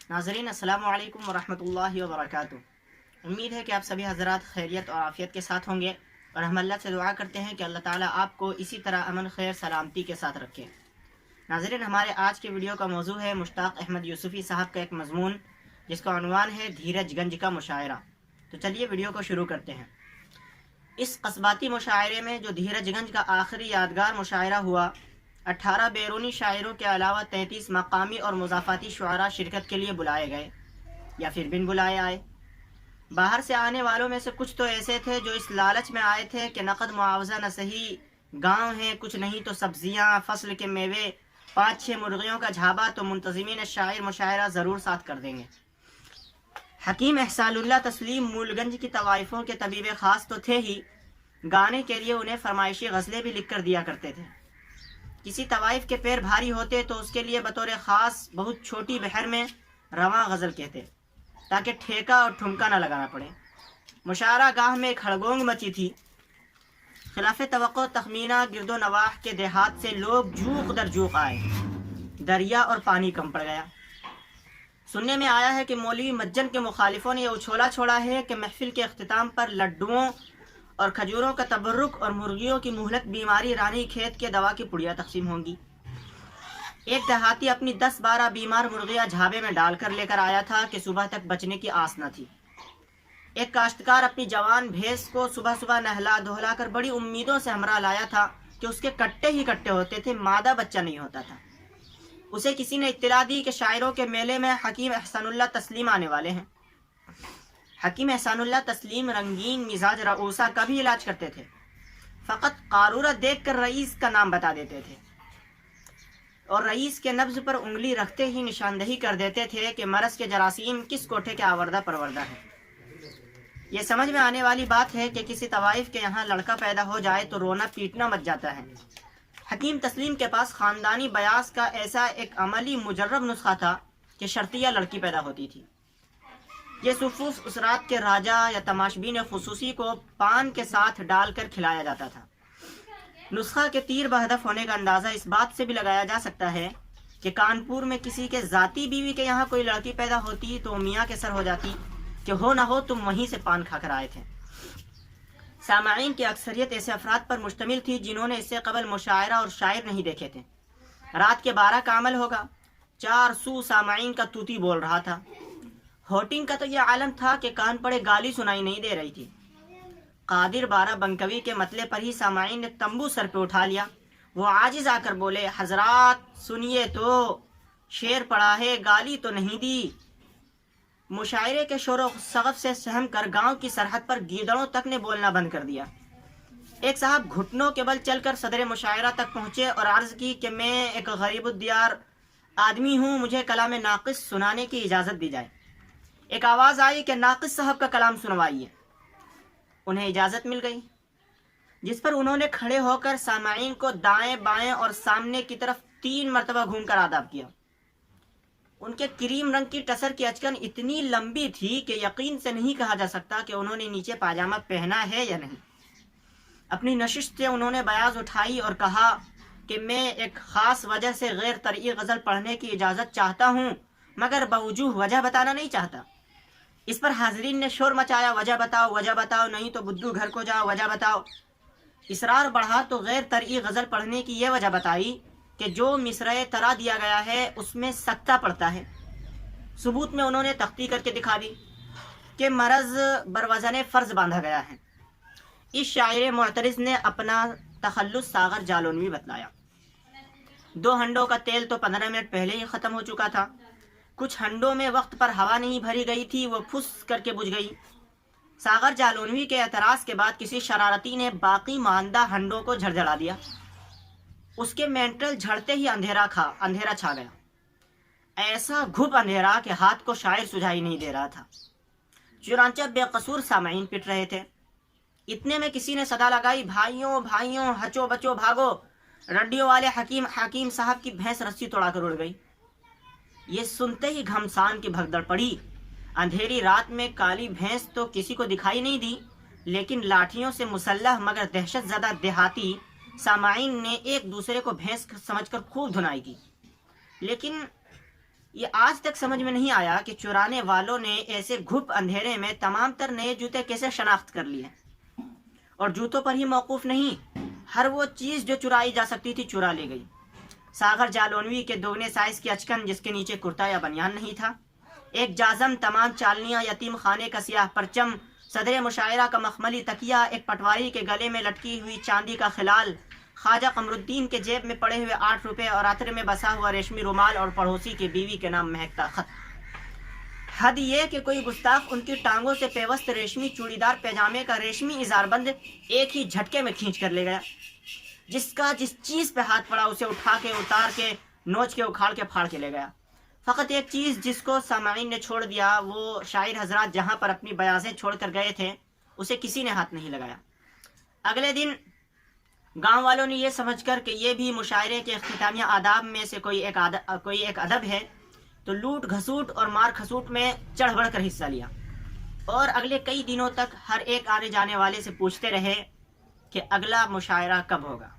नाज़रीन अस्सलामु अलैकुम वरहमतुल्लाहि वबरकातुह। उम्मीद है कि आप सभी हज़रात खैरियत और आफ़ियत के साथ होंगे और हम अल्लाह से दुआ करते हैं कि अल्लाह ताला आपको इसी तरह अमन खैर सलामती के साथ रखे। नाज़रीन, हमारे आज के वीडियो का मौजू है मुश्ताक अहमद यूसुफ़ी साहब का एक मज़मून जिसका उन्वान है धीरजगंज का मुशायरा। तो चलिए वीडियो को शुरू करते हैं। इस कस्बाती मुशायरे में जो धीरजगंज का आखिरी यादगार मुशायरा हुआ, 18 बैरूनी शायरों के अलावा 33 मकामी और मुज़ाफ़ाती शुआरा शिरकत के लिए बुलाए गए या फिर बिन बुलाए आए। बाहर से आने वालों में से कुछ तो ऐसे थे जो इस लालच में आए थे कि नकद मुआवजा न सही, गांव है कुछ नहीं तो सब्जियां, फसल के मेवे, 5-6 मुर्गियों का झाबा तो मुंतज़िमीन शायर मुशायरा ज़रूर साथ कर देंगे। हकीम एहसानुल्लाह तस्लीम मूलगंज की तवाइफ़ों के तबीब ख़ास तो थे ही, गाने के लिए उन्हें फरमाइशी गज़लें भी लिख कर दिया करते थे। किसी तवाइफ के पैर भारी होते तो उसके लिए बतौर ख़ास बहुत छोटी बहर में रवां गज़ल कहते ताकि ठेका और ठुमका न लगाना पड़े। मुशायरा गाह में एक हड़गोंग मची थी। खिलाफ तवक्को तखमीना गिरदो नवाह के देहात से लोग जूक दर जूक आए, दरिया और पानी कम पड़ गया। सुनने में आया है कि मौलवी मज्जन के मुखालिफों ने यह उछोला छोड़ा है कि महफिल के अख्तिताम पर लड्डुओं और खजूरों का तबर्रुक और मुर्गियों की मुहलक बीमारी रानी खेत के दवा की पुड़िया तकसीम होंगी। एक देहाती अपनी 10-12 बीमार मुर्गियां झाबे में डालकर लेकर आया था कि सुबह तक बचने की आस न थी। एक काश्तकार अपनी जवान भैंस को सुबह सुबह नहला धोला कर बड़ी उम्मीदों से हमरा लाया था कि उसके कट्टे ही कट्टे होते थे, मादा बच्चा नहीं होता था। उसे किसी ने इत्तला दी कि शायरों के मेले में हकीम एहसानुल्लाह तस्लीम आने वाले हैं। हकीम एहसानुल्लाह तस्लीम रंगीन मिजाज रऊसा का भी इलाज करते थे। फ़कत कारूरा देख कर रईस का नाम बता देते थे और रईस के नब्ज पर उंगली रखते ही निशानदही कर देते थे कि मरज़ के जरासीम किस कोठे के आवर्दा परवर्दा है। ये समझ में आने वाली बात है कि किसी तवाइफ के यहाँ लड़का पैदा हो जाए तो रोना पीटना मच जाता है। हकीम तस्लीम के पास ख़ानदानी बयास का ऐसा एक अमली मुजर्रब नुस्खा था कि शर्तिया लड़की पैदा होती थी। ये सुफूस उसरात के राजा या तमाशबीन खुसूसी को पान के साथ डालकर खिलाया जाता था। नुस्खा के तीर बहदफ होने का अंदाज़ा इस बात से भी लगाया जा सकता है कि कानपुर में किसी के ज़ाती बीवी के यहाँ कोई लड़की पैदा होती तो मियाँ के सर हो जाती कि हो ना हो तुम वहीं से पान खाकर आए थे। सामाईन की अक्सरियत ऐसे अफराद पर मुश्तमिल थी जिन्होंने इससे कबल मुशायरा और शायर नहीं देखे थे। रात के 12 का अमल होगा, 4 सू सामाईन का तूती बोल रहा था। होटिंग का तो यह आलम था कि कान पड़े गाली सुनाई नहीं दे रही थी। कादिर 12 बंकवी के मतले पर ही सामाईन ने तंबू सर पे उठा लिया। वो आजिज आकर बोले, हजरात सुनिए तो, शेर पड़ा है, गाली तो नहीं दी। मुशायरे के शोर सगफ से सहम कर गांव की सरहद पर गीदड़ों तक ने बोलना बंद कर दिया। एक साहब घुटनों के बल चलकर सदर मुशायरा तक पहुंचे और अर्ज की कि मैं एक गरीबुद्दियार आदमी हूँ, मुझे कलाम नाकिस सुनाने की इजाज़त दी जाए। एक आवाज़ आई कि नाकिस साहब का कलाम सुनवाइए। उन्हें इजाज़त मिल गई, जिस पर उन्होंने खड़े होकर सामाईन को दाएं बाएं और सामने की तरफ 3 मरतबा घूमकर आदाब किया। उनके क्रीम रंग की टसर की अचकन इतनी लंबी थी कि यकीन से नहीं कहा जा सकता कि उन्होंने नीचे पाजामा पहना है या नहीं। अपनी नशिश से उन्होंने बयाज उठाई और कहा कि मैं एक ख़ास वजह से गैर तरई गज़ल पढ़ने की इजाज़त चाहता हूँ, मगर बावजूद वजह बताना नहीं चाहता। इस पर हाजरीन ने शोर मचाया, वजह बताओ, नहीं तो बुद्धू घर को जाओ, वजह बताओ। इसरार बढ़ा तो गैर तरई गज़ल पढ़ने की यह वजह बताई कि जो मिसरे तरा दिया गया है उसमें सक्ता पड़ता है। सबूत में उन्होंने तख्ती करके दिखा दी कि मरज़ बरवज़न फ़र्ज़ बांधा गया है। इस शायर मुअतरिज़ ने अपना तखल्लुस सागर जालौनवी बतलाया। 2 हंडों का तेल तो 15 मिनट पहले ही ख़त्म हो चुका था। कुछ हंडों में वक्त पर हवा नहीं भरी गई थी, वो फुस करके बुझ गई। सागर जालौनवी के एतराज़ के बाद किसी शरारती ने बाकी मानदा हंडों को झड़झड़ा दिया। उसके मेंटल झड़ते ही अंधेरा छा गया। ऐसा घुप अंधेरा कि हाथ को शायर सुझाई नहीं दे रहा था। चुनांचे बेकसूर सामाईन पिट रहे थे। इतने में किसी ने सदा लगाई, भाइयों भाइयों हचो बचो भागो, रड्डियों वाले हकीम साहब की भैंस रस्सी तोड़ाकर उड़ गई। ये सुनते ही घमसान की भगदड़ पड़ी। अंधेरी रात में काली भैंस तो किसी को दिखाई नहीं दी, लेकिन लाठियों से मुसल्लह मगर दहशत ज़दा देहाती सामाईन ने एक दूसरे को भैंस समझकर खूब धुनाई की। लेकिन یہ آج تک سمجھ میں نہیں آیا کہ چرانے والوں نے ایسے گھپ اندھیرے میں تمام تر نئے جوتے کیسے شناخت کر لیے، اور جوتوں پر ہی موقوف نہیں، ہر وہ چیز جو چرائی جا سکتی تھی چرا لی گئی۔ ساغر جالونوی کے دوگنے سائز کی اچکن جس کے نیچے کرتا یا بنیان نہیں تھا، ایک جازم تمام چالنیاں، یتیم خانے کا سیاہ پرچم، صدر مشاعرہ کا مخملی تکیہ، ایک پٹواری کے گلے میں لٹکی ہوئی چاندی کا خلال، خواجہ قمر الدین کے جیب میں پڑے ہوئے 8 روپے اور عطر میں بسا ہوا ریشمی رومال، اور پڑوسی کی بیوی کے نام مہکتا خط۔ حد یہ کہ کوئی گستاخ ان کی ٹانگوں سے پیوست ریشمی چوڑی دار پیجامے کا ریشمی اظہار بند ایک ہی جھٹکے میں کھینچ کر لے گیا۔ جس چیز پہ ہاتھ پڑا اسے اٹھا کے، اتار کے، نوچ کے، اکھاڑ کے، پھاڑ کے لے گیا۔ فقط ایک چیز جس کو سامعین نے چھوڑ دیا، وہ شاعر حضرات جہاں پر اپنی بیاضیں چھوڑ کر گئے تھے اسے کسی نے ہاتھ نہیں لگایا۔ اگلے دن گاؤں والوں نے یہ سمجھ کر کہ یہ بھی مشاعرے کے اختتامیہ آداب میں سے کوئی ایک ادب ہے، تو لوٹ گھسوٹ اور مار کھسوٹ میں چڑھ بڑھ کر حصہ لیا، اور اگلے کئی دنوں تک ہر ایک آنے جانے والے سے پوچھتے رہے کہ اگلا مشاعرہ کب ہوگا۔